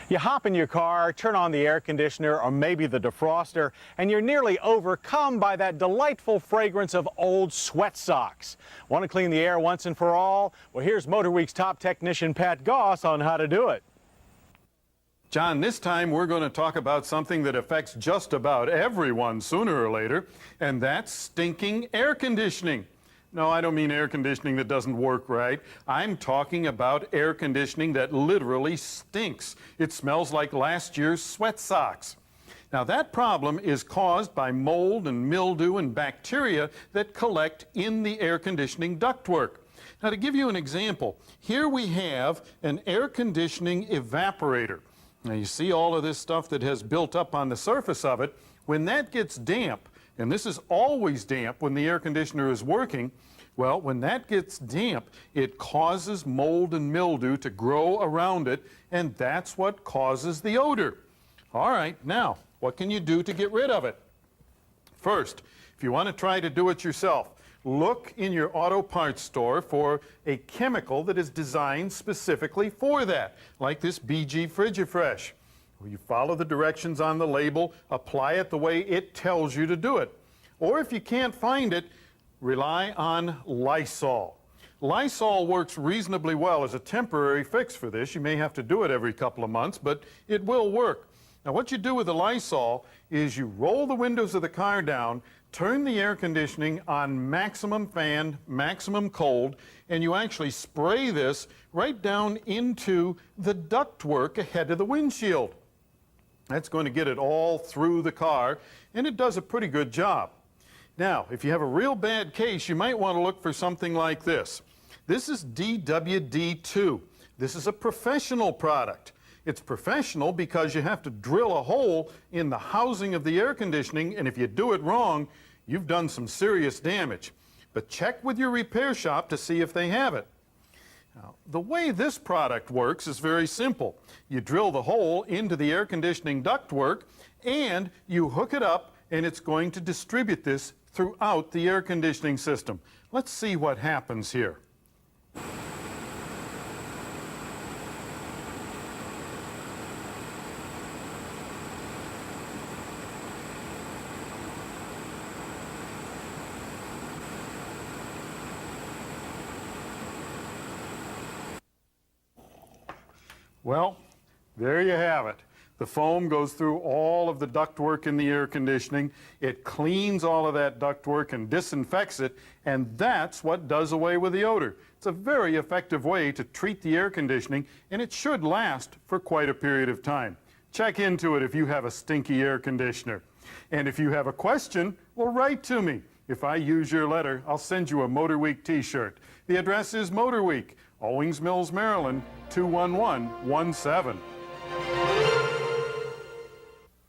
You hop in your car, turn on the air conditioner or maybe the defroster, and you're nearly overcome by that delightful fragrance of old sweat socks. Want to clean the air once and for all? Well, here's MotorWeek's top technician Pat Goss on how to do it. John, this time we're going to talk about something that affects just about everyone sooner or later, and that's stinking air conditioning. No, I don't mean air conditioning that doesn't work right. I'm talking about air conditioning that literally stinks. It smells like last year's sweat socks. Now, that problem is caused by mold and mildew and bacteria that collect in the air conditioning ductwork. Now, to give you an example, here we have an air conditioning evaporator. Now, you see all of this stuff that has built up on the surface of it. When that gets damp, and this is always damp when the air conditioner is working, well, when that gets damp, it causes mold and mildew to grow around it, and that's what causes the odor. All right, now, what can you do to get rid of it? First, if you want to try to do it yourself, look in your auto parts store for a chemical that is designed specifically for that, like this BG Frigifresh. You follow the directions on the label, apply it the way it tells you to do it. Or if you can't find it, rely on Lysol. Lysol works reasonably well as a temporary fix for this. You may have to do it every couple of months, but it will work. Now, what you do with the Lysol is you roll the windows of the car down, turn the air conditioning on maximum fan, maximum cold, and you actually spray this right down into the ductwork ahead of the windshield. That's going to get it all through the car, and it does a pretty good job. Now, if you have a real bad case, you might want to look for something like this. This is DWD2. This is a professional product. It's professional because you have to drill a hole in the housing of the air conditioning, and if you do it wrong, you've done some serious damage. But check with your repair shop to see if they have it. Now, the way this product works is very simple. You drill the hole into the air conditioning ductwork, and you hook it up, and it's going to distribute this throughout the air conditioning system. Let's see what happens here. Well, there you have it. The foam goes through all of the ductwork in the air conditioning. It cleans all of that ductwork and disinfects it, and that's what does away with the odor. It's a very effective way to treat the air conditioning, and it should last for quite a period of time. Check into it if you have a stinky air conditioner. And if you have a question, well, write to me. If I use your letter, I'll send you a MotorWeek t-shirt. The address is MotorWeek, Owings Mills, Maryland, 21117.